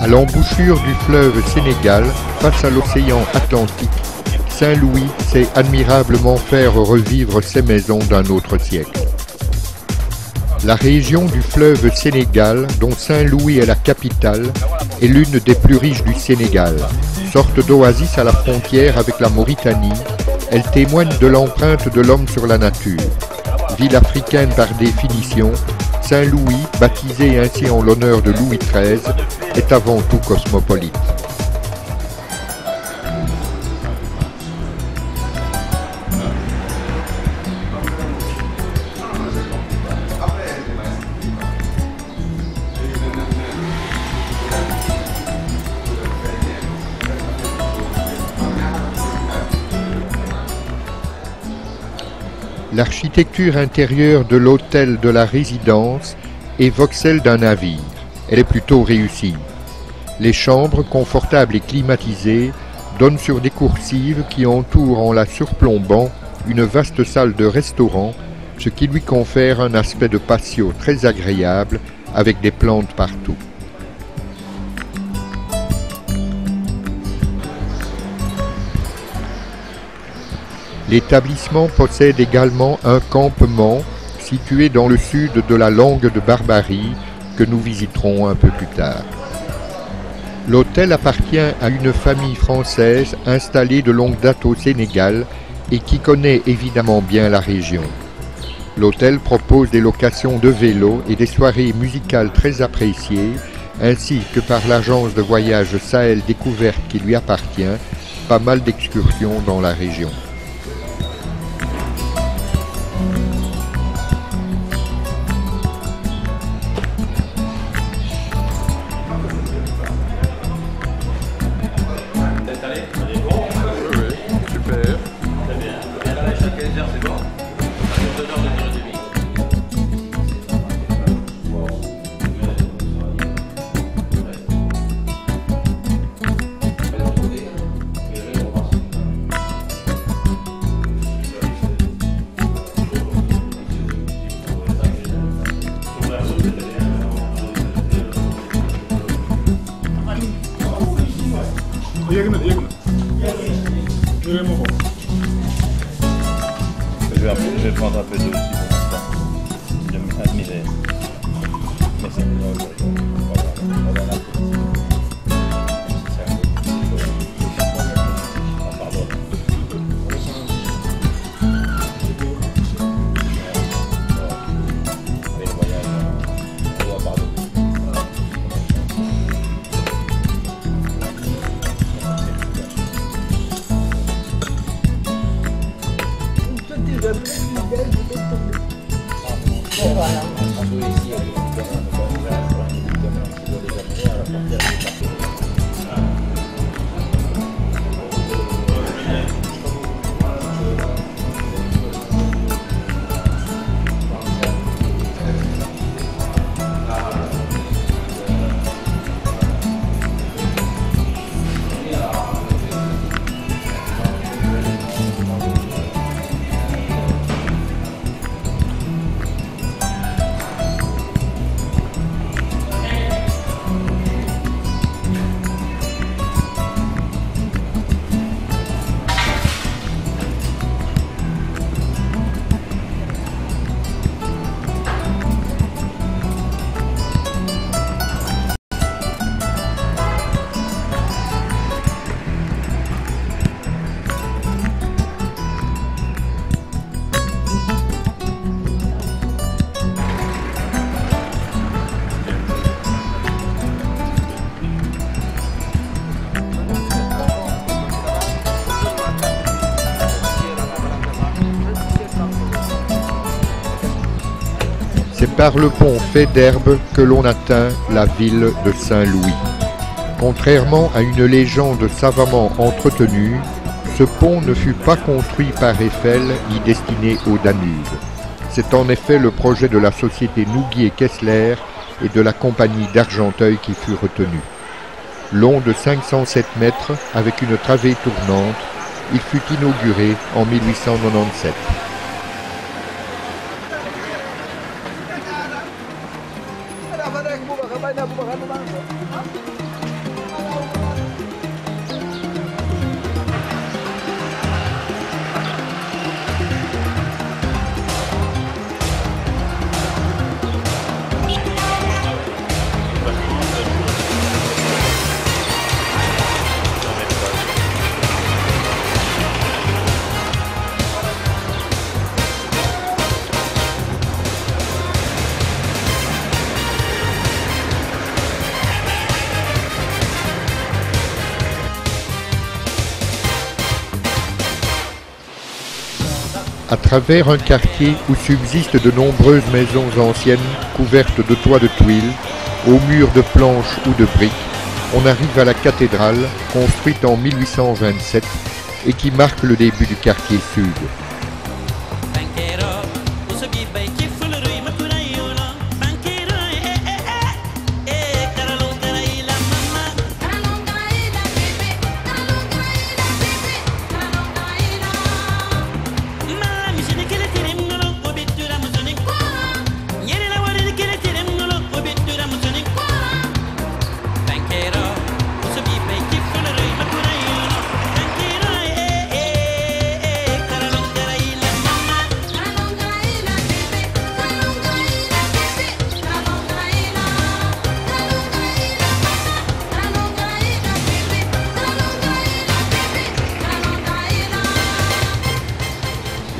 À l'embouchure du fleuve Sénégal, face à l'océan Atlantique, Saint-Louis sait admirablement faire revivre ses maisons d'un autre siècle. La région du fleuve Sénégal, dont Saint-Louis est la capitale, est l'une des plus riches du Sénégal. Sorte d'oasis à la frontière avec la Mauritanie, elle témoigne de l'empreinte de l'homme sur la nature. Ville africaine par définition, Saint-Louis, baptisé ainsi en l'honneur de Louis XIII, est avant tout cosmopolite. L'architecture intérieure de l'hôtel de la résidence évoque celle d'un navire. Elle est plutôt réussie. Les chambres, confortables et climatisées, donnent sur des coursives qui entourent en la surplombant une vaste salle de restaurant, ce qui lui confère un aspect de patio très agréable avec des plantes partout. L'établissement possède également un campement situé dans le sud de la Langue de Barbarie que nous visiterons un peu plus tard. L'hôtel appartient à une famille française installée de longue date au Sénégal et qui connaît évidemment bien la région. L'hôtel propose des locations de vélos et des soirées musicales très appréciées, ainsi que par l'agence de voyage Sahel Découverte qui lui appartient, pas mal d'excursions dans la région. Je vais prendre un peu d'eau aussi pour l'instant. Je vais m'admirer. Merci. C'est par le pont fait d'herbe que l'on atteint la ville de Saint-Louis. Contrairement à une légende savamment entretenue, ce pont ne fut pas construit par Eiffel ni destiné au Danube. C'est en effet le projet de la société Nougui et Kessler et de la compagnie d'Argenteuil qui fut retenu. Long de 507 mètres, avec une travée tournante, il fut inauguré en 1897. À travers un quartier où subsistent de nombreuses maisons anciennes couvertes de toits de tuiles, aux murs de planches ou de briques, on arrive à la cathédrale, construite en 1827 et qui marque le début du quartier sud.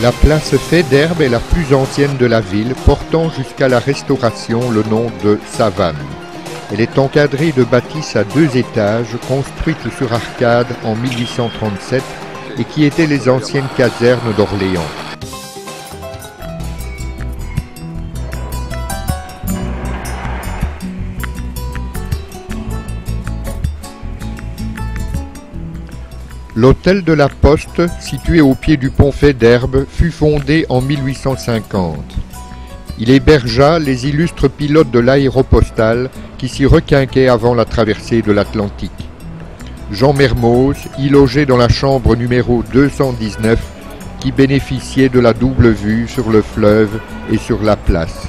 La place Faidherbe est la plus ancienne de la ville, portant jusqu'à la Restauration le nom de Savane. Elle est encadrée de bâtisses à 2 étages, construites sur arcades en 1837 et qui étaient les anciennes casernes d'Orléans. L'hôtel de la Poste, situé au pied du pont Faidherbe, fut fondé en 1850. Il hébergea les illustres pilotes de l'aéropostale qui s'y requinquaient avant la traversée de l'Atlantique. Jean Mermoz y logeait dans la chambre numéro 219 qui bénéficiait de la double vue sur le fleuve et sur la place.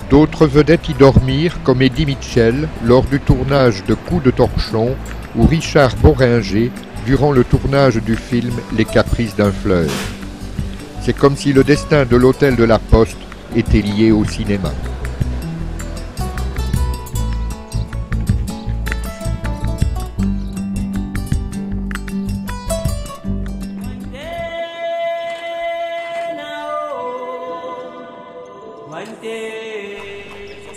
D'autres vedettes y dormirent comme Eddie Mitchell lors du tournage de Coups de torchon ou Richard Boringer durant le tournage du film Les Caprices d'un fleuve. C'est comme si le destin de l'hôtel de la Poste était lié au cinéma.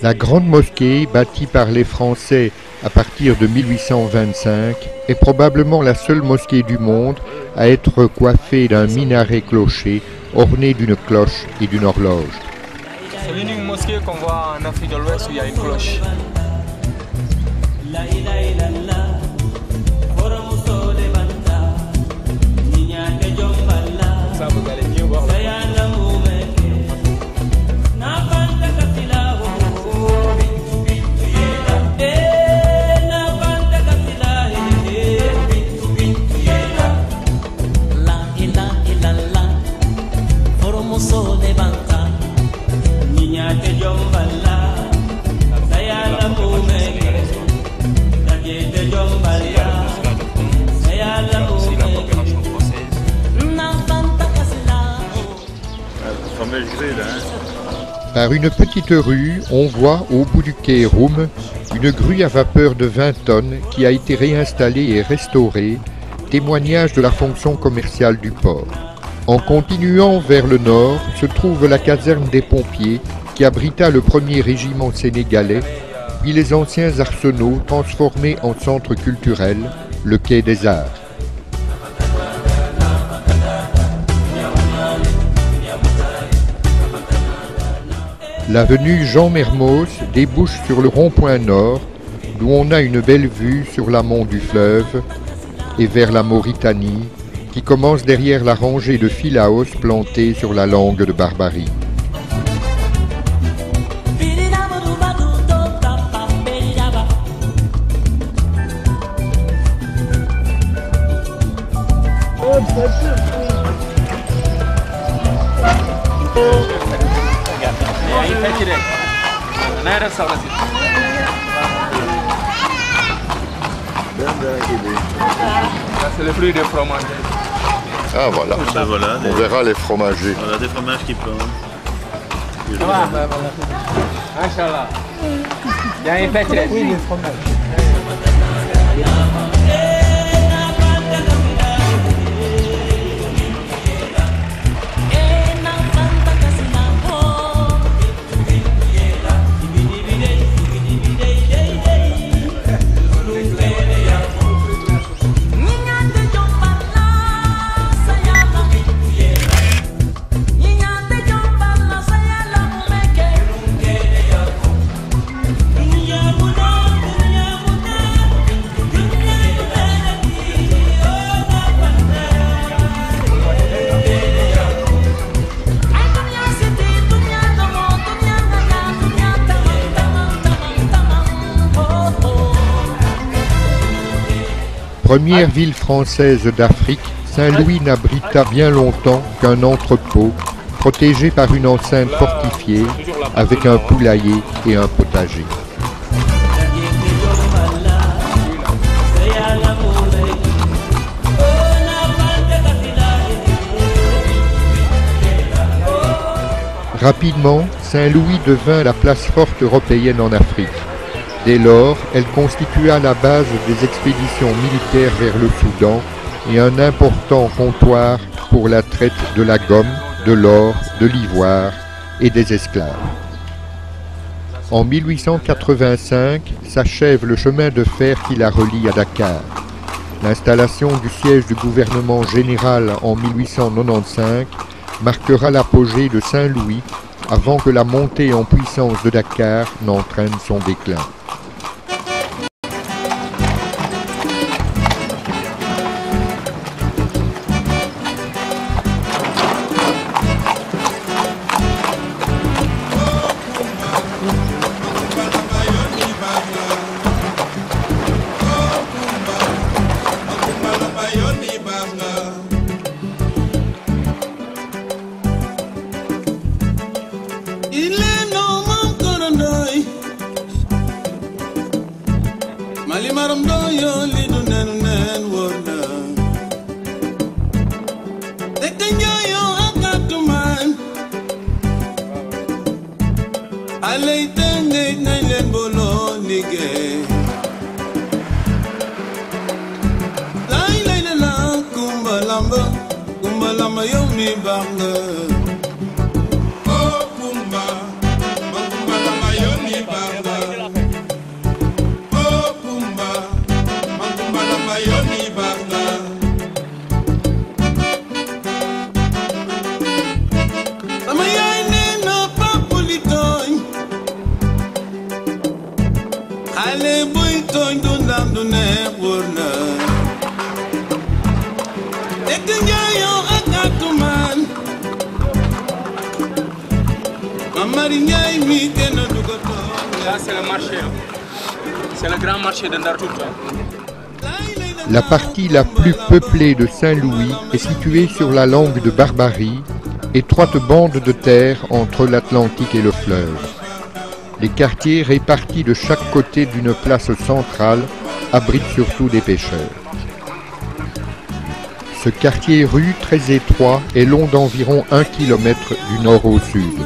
La grande mosquée, bâtie par les Français à partir de 1825, est probablement la seule mosquée du monde à être coiffée d'un minaret-clocher orné d'une cloche et d'une horloge. C'est l'unique mosquée qu'on voit en Afrique de l'Ouest où il y a une cloche. Ça, vous allez mieux voir. Par une petite rue, on voit au bout du quai Roume une grue à vapeur de 20 tonnes qui a été réinstallée et restaurée, témoignage de la fonction commerciale du port. En continuant vers le nord se trouve la caserne des pompiers qui abrita le premier régiment sénégalais, puis les anciens arsenaux transformés en centre culturel, le quai des Arts. L'avenue Jean Mermoz débouche sur le rond-point nord, d'où on a une belle vue sur l'amont du fleuve et vers la Mauritanie, qui commence derrière la rangée de philaos plantés sur la langue de Barbarie. C'est le fruit des fromagers. Ah voilà, Ben voilà, on verra les fromagers. voilà des fromages qui plantent. Inch'Allah. Il y a un fait oui, des fromages. Première ville française d'Afrique, Saint-Louis n'abrita bien longtemps qu'un entrepôt protégé par une enceinte fortifiée avec un poulailler et un potager. Rapidement, Saint-Louis devint la place forte européenne en Afrique. Dès lors, elle constitua la base des expéditions militaires vers le Soudan et un important comptoir pour la traite de la gomme, de l'or, de l'ivoire et des esclaves. En 1885 s'achève le chemin de fer qui la relie à Dakar. L'installation du siège du gouvernement général en 1895 marquera l'apogée de Saint-Louis avant que la montée en puissance de Dakar n'entraîne son déclin. La partie la plus peuplée de Saint-Louis est située sur la langue de Barbarie, étroite bande de terre entre l'Atlantique et le fleuve. Les quartiers répartis de chaque côté d'une place centrale abritent surtout des pêcheurs. Ce quartier-rue très étroit est long d'environ 1 km du nord au sud.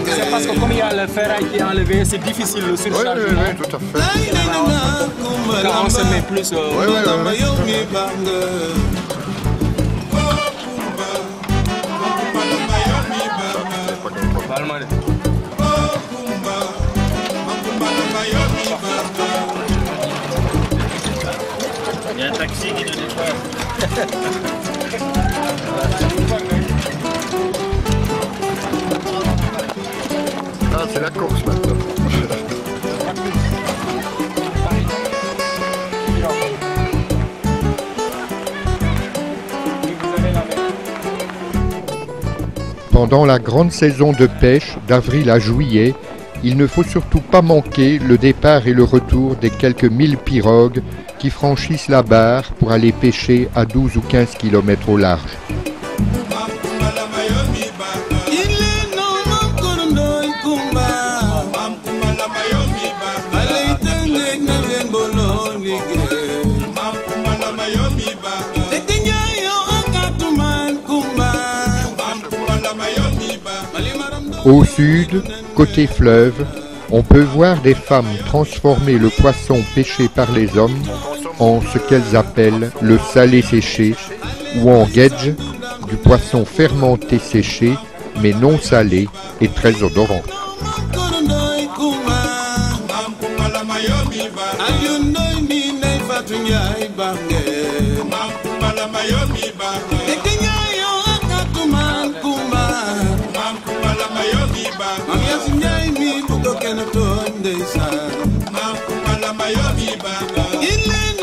C'est parce que comme il y a le ferraille qui est enlevé, c'est difficile le surchargement. Oui, tout à fait. Quand on se met plus... Il y a un taxi qui nous dépasse. Ah, c'est la course maintenant. Pendant la grande saison de pêche, d'avril à juillet, il ne faut surtout pas manquer le départ et le retour des quelques 1000 pirogues qui franchissent la barre pour aller pêcher à 12 ou 15 km au large. Au sud, côté fleuve, on peut voir des femmes transformer le poisson pêché par les hommes en ce qu'elles appellent le salé séché ou en gedge, du poisson fermenté séché mais non salé et très odorant. Mami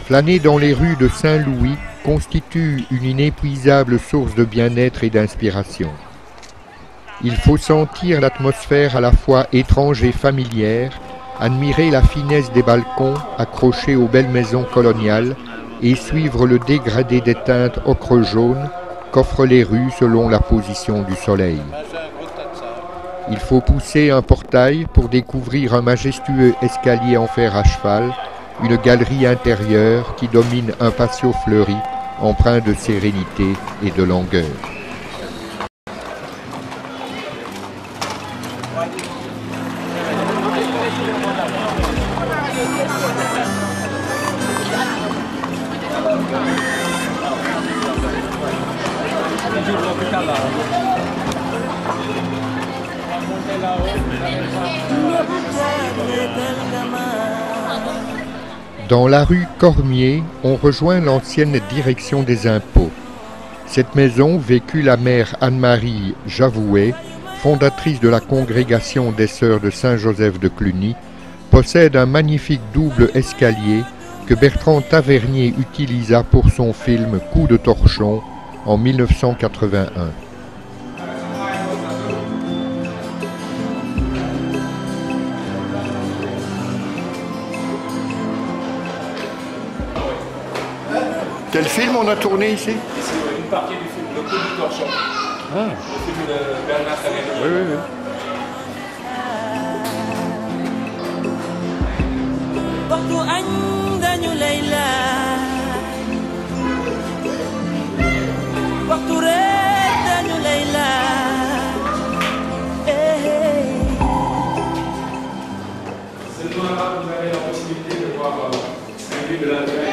Flâner dans les rues de Saint-Louis constitue une inépuisable source de bien-être et d'inspiration. Il faut sentir l'atmosphère à la fois étrange et familière, admirer la finesse des balcons accrochés aux belles maisons coloniales et suivre le dégradé des teintes ocre-jaune qu'offrent les rues selon la position du soleil. Il faut pousser un portail pour découvrir un majestueux escalier en fer à cheval, une galerie intérieure qui domine un patio fleuri, empreint de sérénité et de langueur. Dans la rue Cormier, on rejoint l'ancienne direction des impôts. Cette maison vécut la mère Anne-Marie Javouet, fondatrice de la congrégation des Sœurs de Saint-Joseph de Cluny, possède un magnifique double escalier que Bertrand Tavernier utilisa pour son film Coup de torchon en 1981. Quel film on a tourné ici? Ici, une partie du film, Le Coup du torchon. Ah. Le film de Bernard Tavernier. Oui, oui, oui. C'est toi là que vous avez la possibilité de voir un vue de l'intérieur.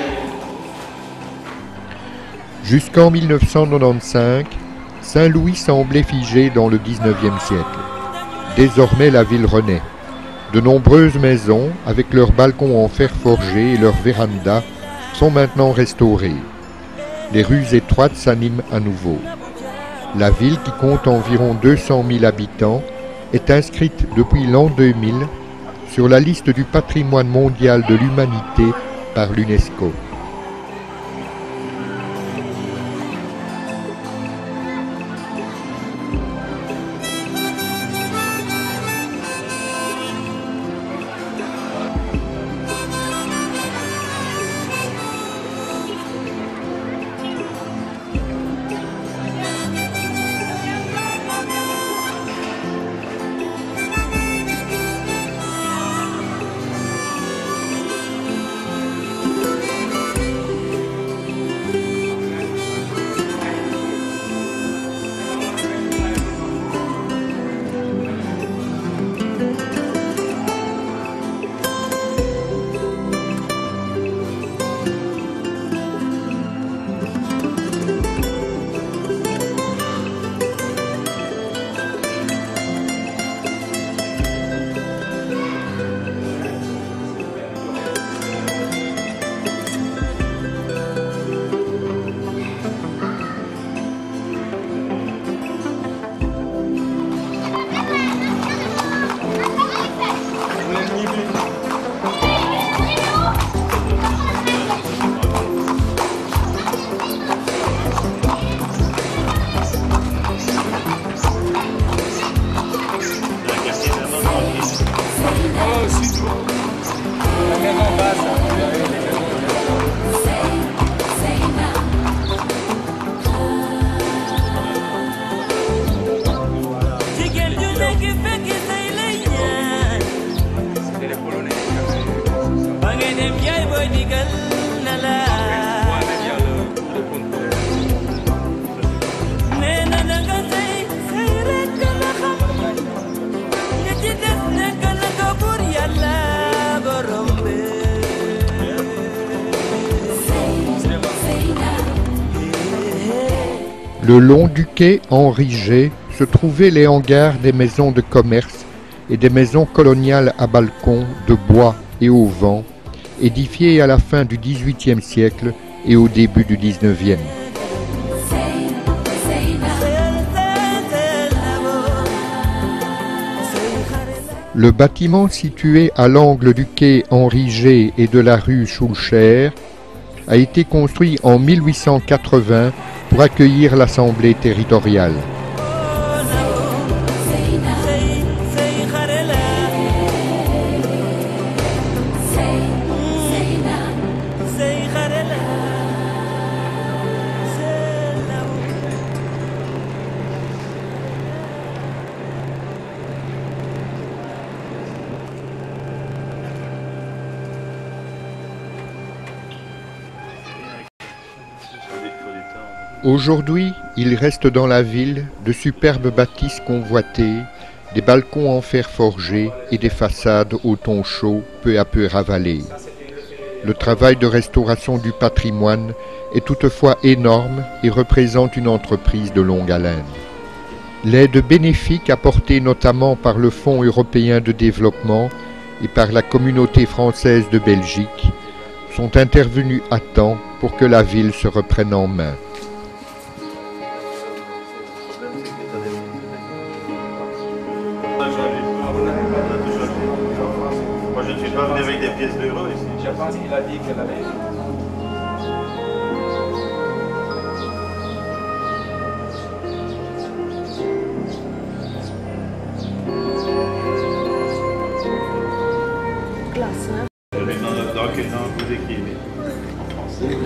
Jusqu'en 1995, Saint-Louis semblait figé dans le XIXe siècle. Désormais, la ville renaît. De nombreuses maisons, avec leurs balcons en fer forgé et leurs vérandas, sont maintenant restaurées. Les rues étroites s'animent à nouveau. La ville, qui compte environ 200 000 habitants, est inscrite depuis l'an 2000 sur la liste du patrimoine mondial de l'humanité par l'UNESCO. Le long du quai Henri G se trouvaient les hangars des maisons de commerce et des maisons coloniales à balcons de bois et au vent, édifiées à la fin du XVIIIe siècle et au début du XIXe. Le bâtiment situé à l'angle du quai Henri G et de la rue Schulcher a été construit en 1880 pour accueillir l'Assemblée territoriale. Aujourd'hui, il reste dans la ville de superbes bâtisses convoitées, des balcons en fer forgé et des façades au ton chaud peu à peu ravalées. Le travail de restauration du patrimoine est toutefois énorme et représente une entreprise de longue haleine. L'aide bénéfique apportée notamment par le Fonds européen de développement et par la communauté française de Belgique sont intervenus à temps pour que la ville se reprenne en main. Moi je ne suis pas venu avec des pièces d'euros ici. Je pense qu'il a dit qu'elle allait. Dans quel temps vous écrivez? En français.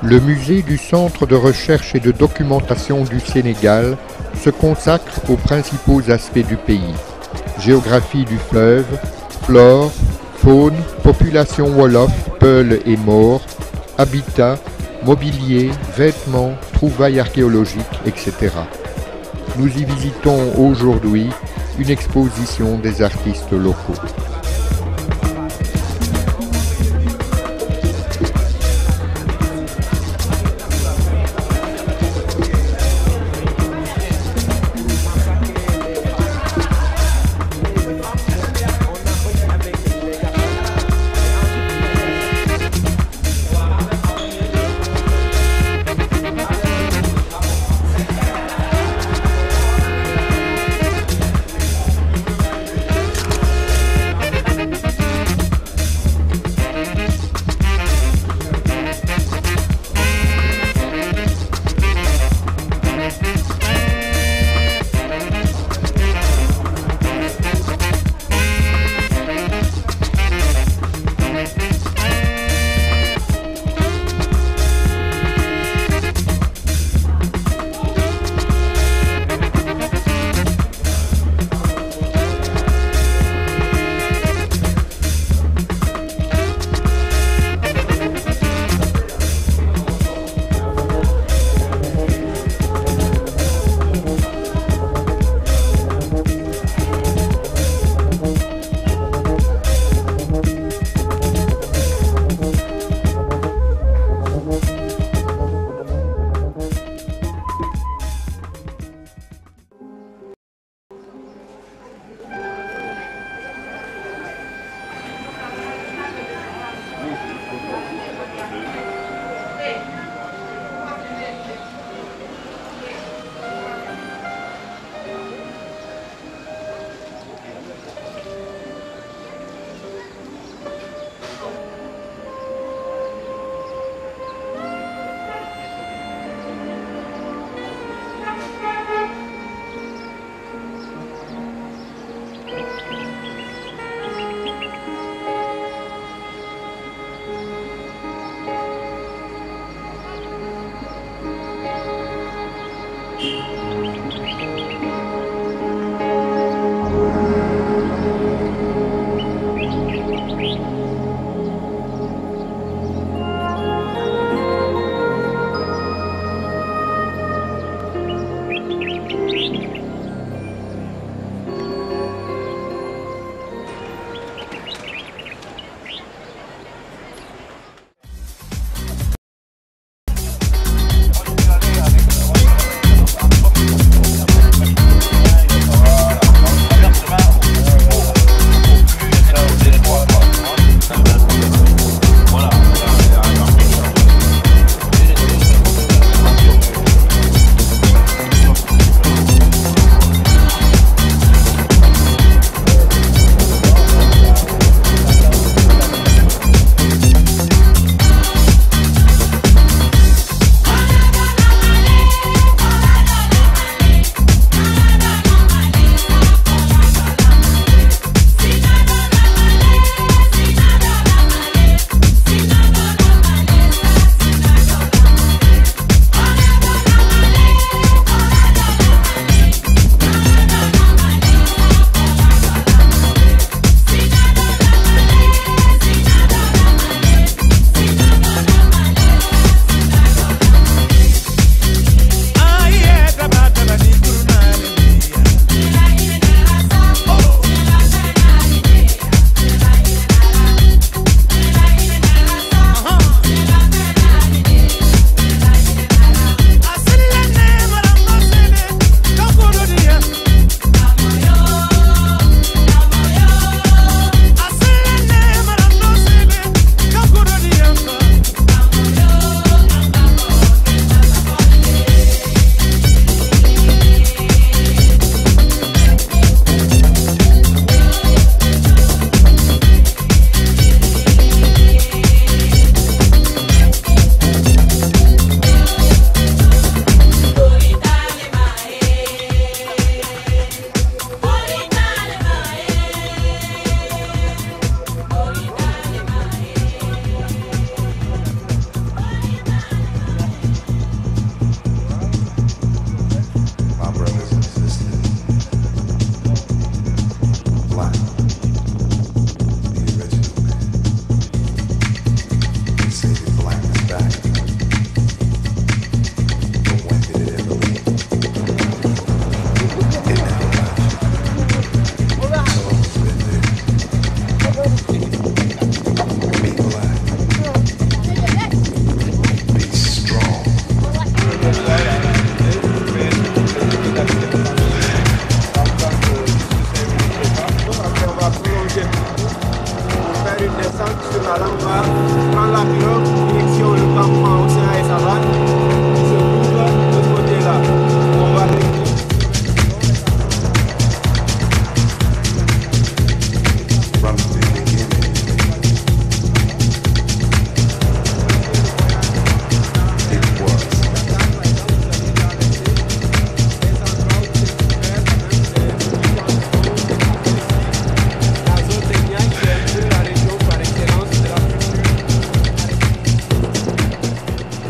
Le musée du Centre de recherche et de documentation du Sénégal se consacre aux principaux aspects du pays. Géographie du fleuve, flore, faune, population wolof, peul et maure, habitat, mobilier, vêtements, trouvailles archéologiques, etc. Nous y visitons aujourd'hui une exposition des artistes locaux. Sur la langue va prendre la pirogue, direction le campement Océan et Savane, qui se trouve de ce côté-là. On va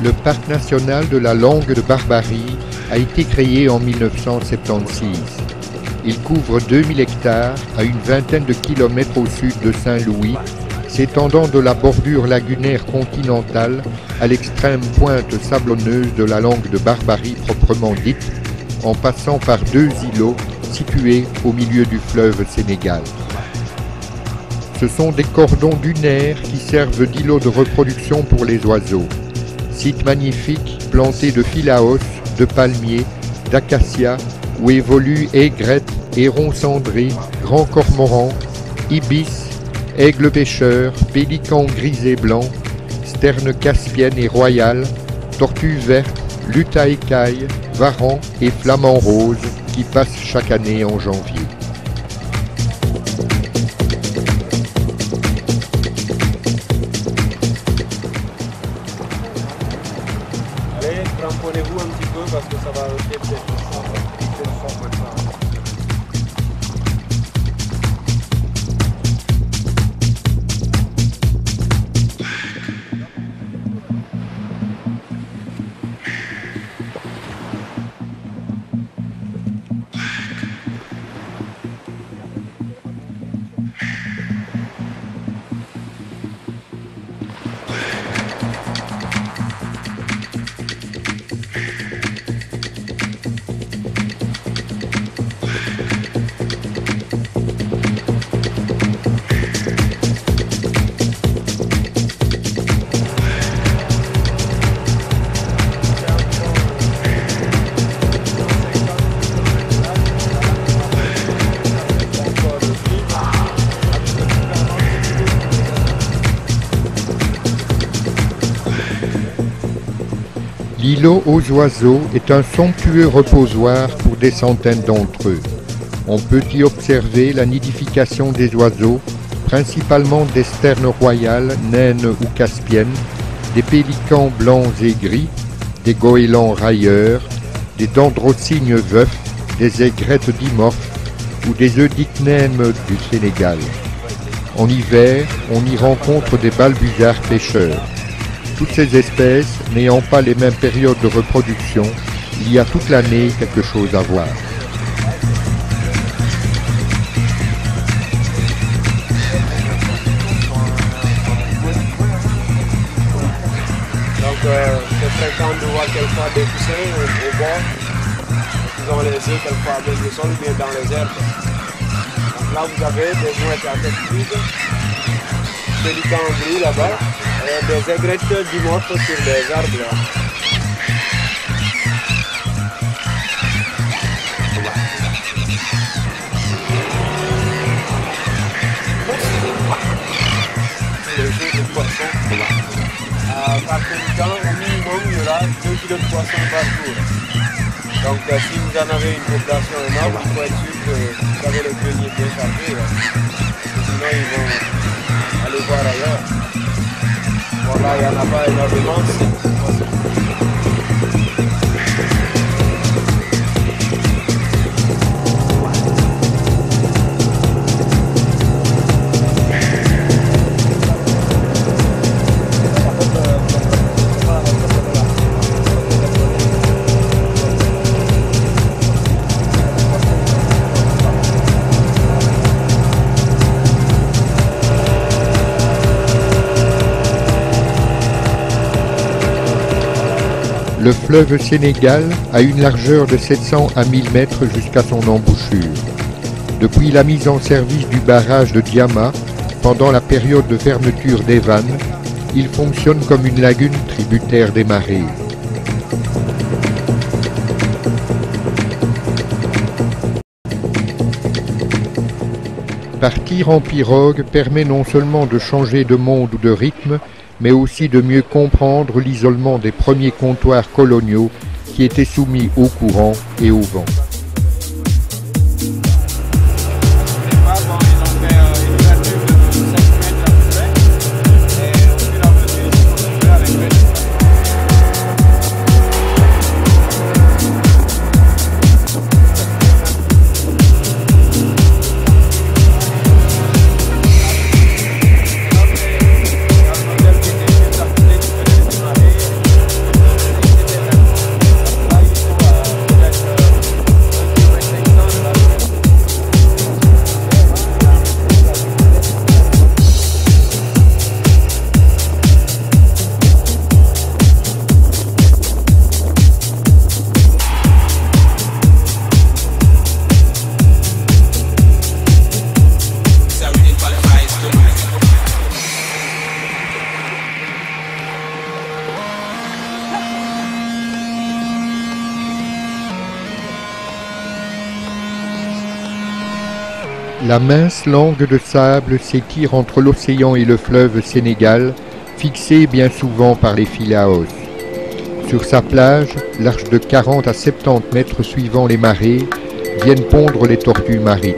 Le parc national de la Langue de Barbarie a été créé en 1976. Il couvre 2000 hectares à une vingtaine de kilomètres au sud de Saint-Louis, s'étendant de la bordure lagunaire continentale à l'extrême pointe sablonneuse de la Langue de Barbarie proprement dite, en passant par 2 îlots situés au milieu du fleuve Sénégal. Ce sont des cordons dunaires qui servent d'îlots de reproduction pour les oiseaux. Site magnifique planté de philaos, de palmiers, d'acacias, où évoluent aigrettes, hérons cendrés, grands cormorans, ibis, aigles pêcheurs, pélicans gris et blancs, sternes caspiennes et royales, tortues vertes, luttes à écailles, varans et flamants roses qui passent chaque année en janvier. Allez, cramponnez-vous un petit peu parce que ça va arrêter peut-être le fond maintenant. L'îlot aux oiseaux est un somptueux reposoir pour des centaines d'entre eux. On peut y observer la nidification des oiseaux, principalement des sternes royales, naines ou caspiennes, des pélicans blancs et gris, des goélands railleurs, des dendrocygnes veufs, des aigrettes dimorphes ou des eudicnèmes du Sénégal. En hiver, on y rencontre des balbuzards pêcheurs. Toutes ces espèces n'ayant pas les mêmes périodes de reproduction, il y a toute l'année quelque chose à voir. Donc c'est fréquent de voir quelquefois des poussins au bord. Ils ont les œufs quelquefois avec le sol ou bien dans les herbes. Donc là vous avez des mouettes à tête fluide, pélicans gris là-bas, et des aigrettes dimorphes sur les arbres là. Les jeux de poissons. Par temps, au minimum, il y aura 2 kg de poissons par jour. Donc si vous en avez une population énorme, il faut être sûr que vous avez le grenier bien chargé. Sinon, ils vont aller voir ailleurs. Bon, là, il n'y en a pas énormément. Le fleuve Sénégal a une largeur de 700 à 1000 mètres jusqu'à son embouchure. Depuis la mise en service du barrage de Diama, pendant la période de fermeture des vannes, il fonctionne comme une lagune tributaire des marées. Partir en pirogue permet non seulement de changer de monde ou de rythme, mais aussi de mieux comprendre l'isolement des premiers comptoirs coloniaux qui étaient soumis au courant et au vent. La mince langue de sable s'étire entre l'océan et le fleuve Sénégal, fixée bien souvent par les filets à os. Sur sa plage, large de 40 à 70 mètres suivant les marées, viennent pondre les tortues marines.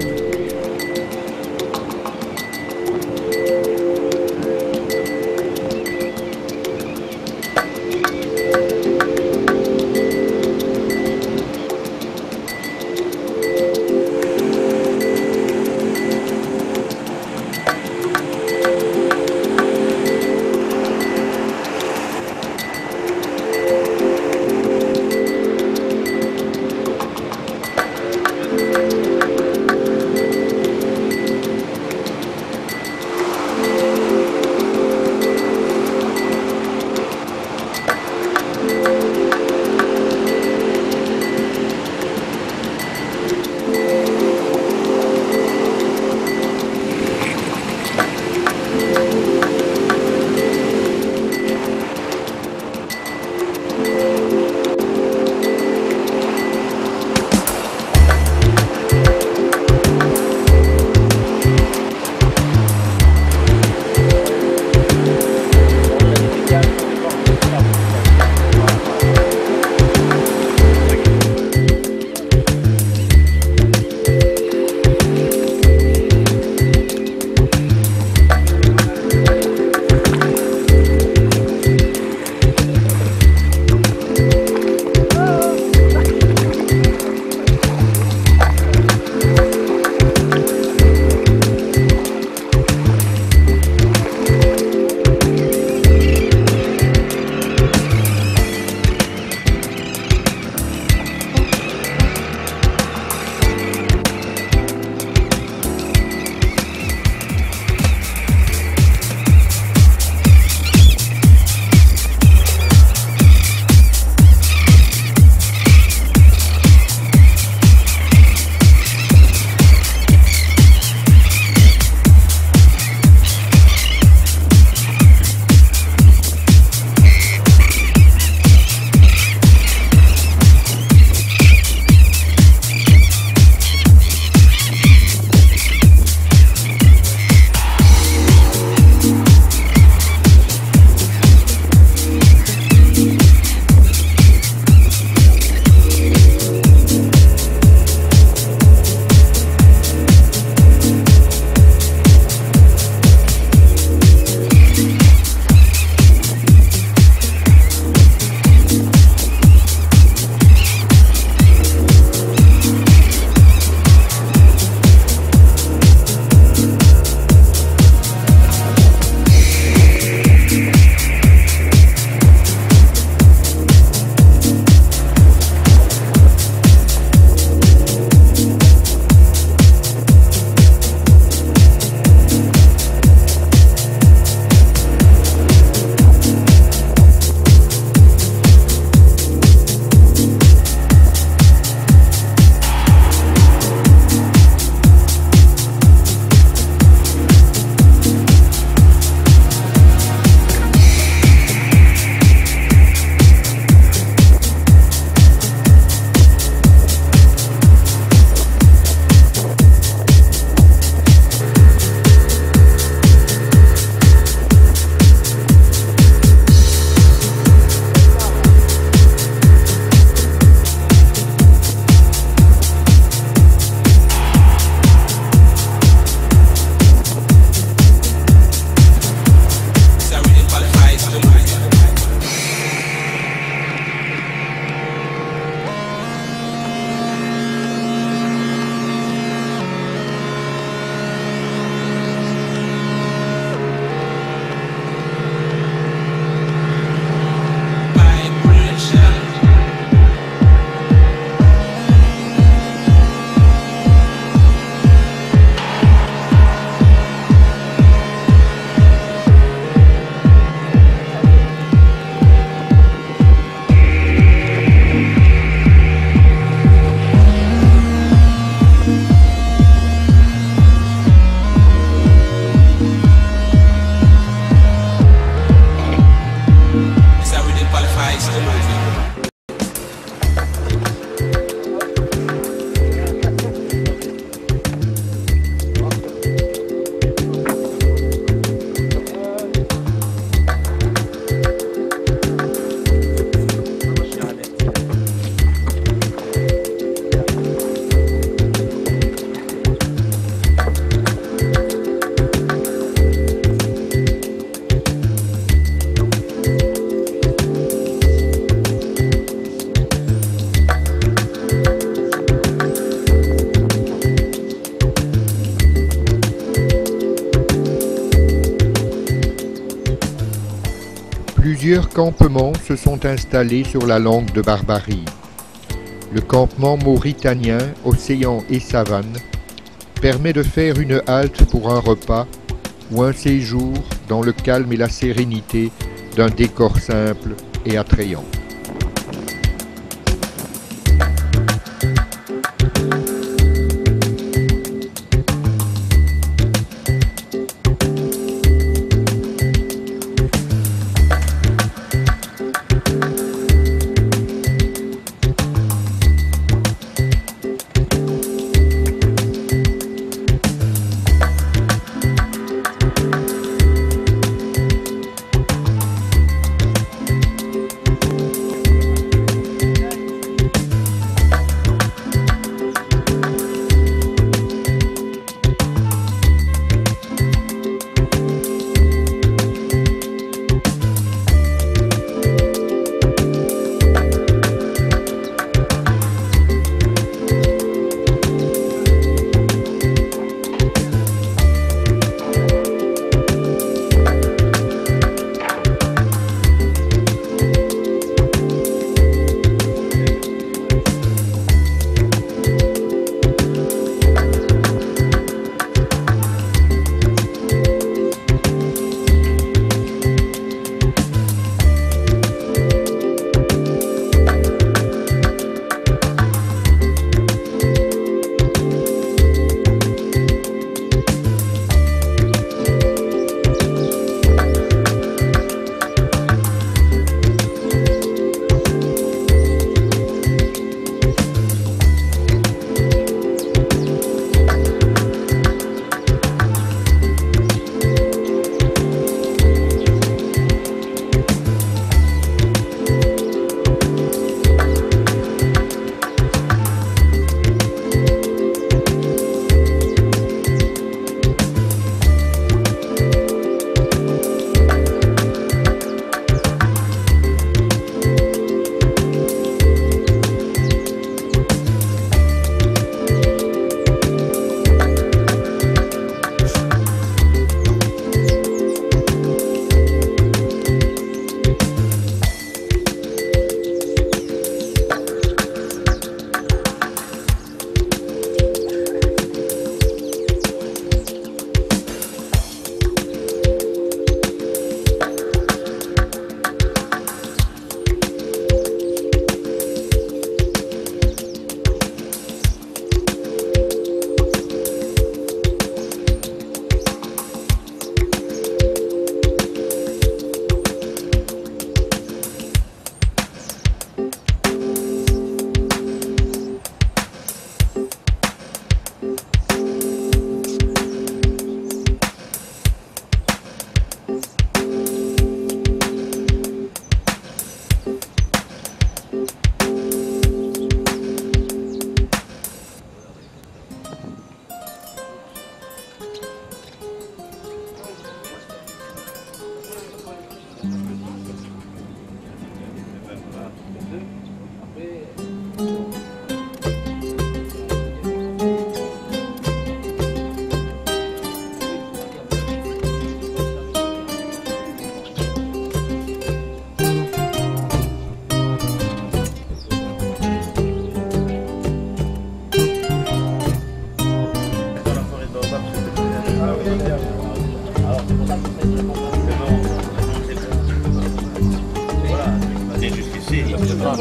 Plusieurs campements se sont installés sur la langue de Barbarie. Le campement mauritanien Océan et Savane permet de faire une halte pour un repas ou un séjour dans le calme et la sérénité d'un décor simple et attrayant.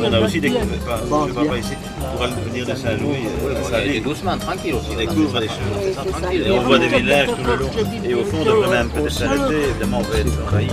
On a aussi des... je ne vais pas ici, pour venir de Saint-Louis, doucement, tranquille aussi. on découvre des choses. Et on voit des villages tout le long. Et au fond, on devrait même peut-être s'arrêter, évidemment, on va être envahi.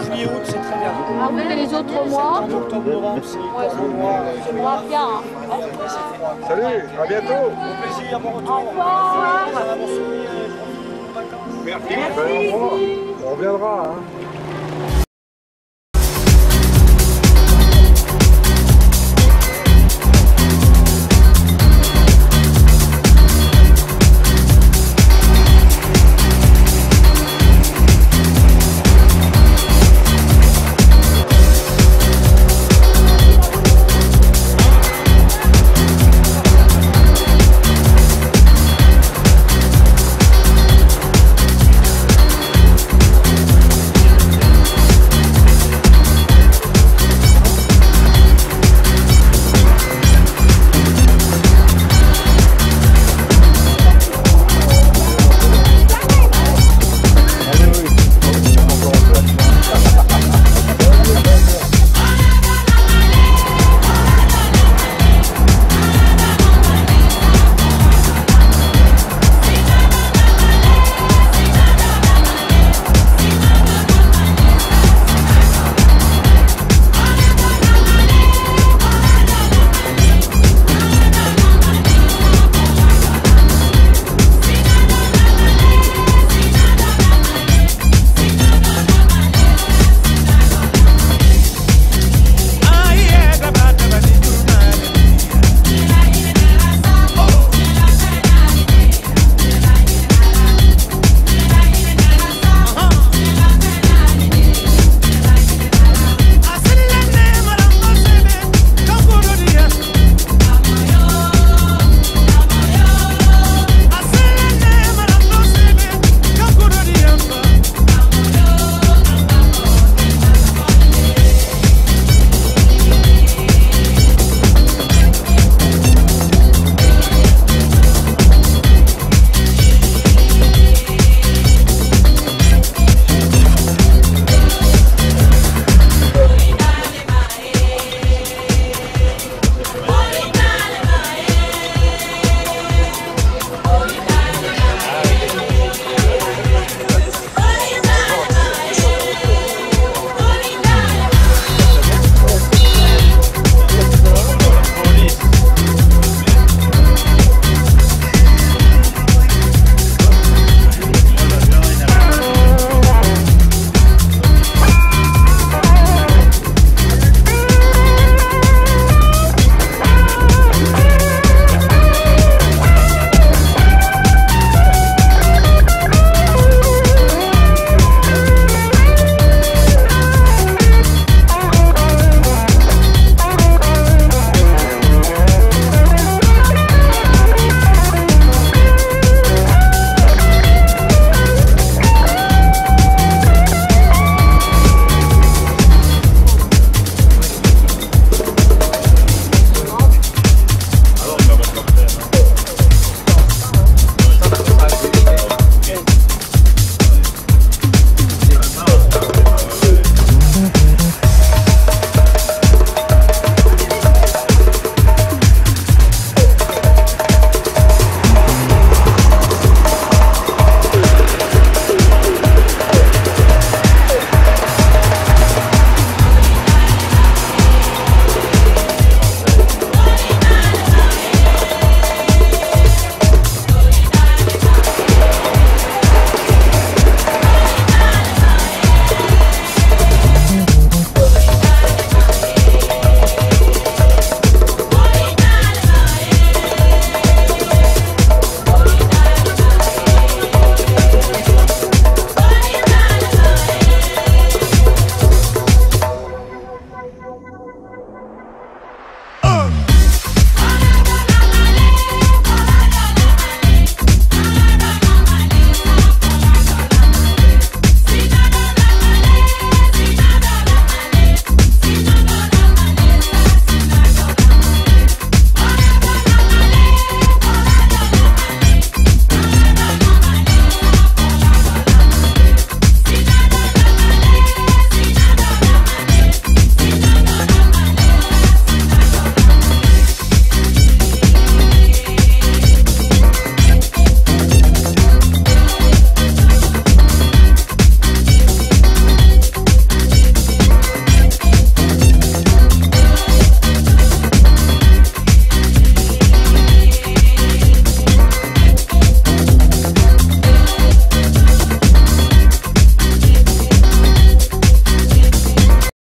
Juillet-août, c'est très bien. Ah oui, mais les autres mois Octobre-novembre, c'est moins bien. Salut, à bientôt. Au plaisir, bon retour. Au revoir. Bon souvenir et profitez de vos vacances. Merci. On reviendra. Hein.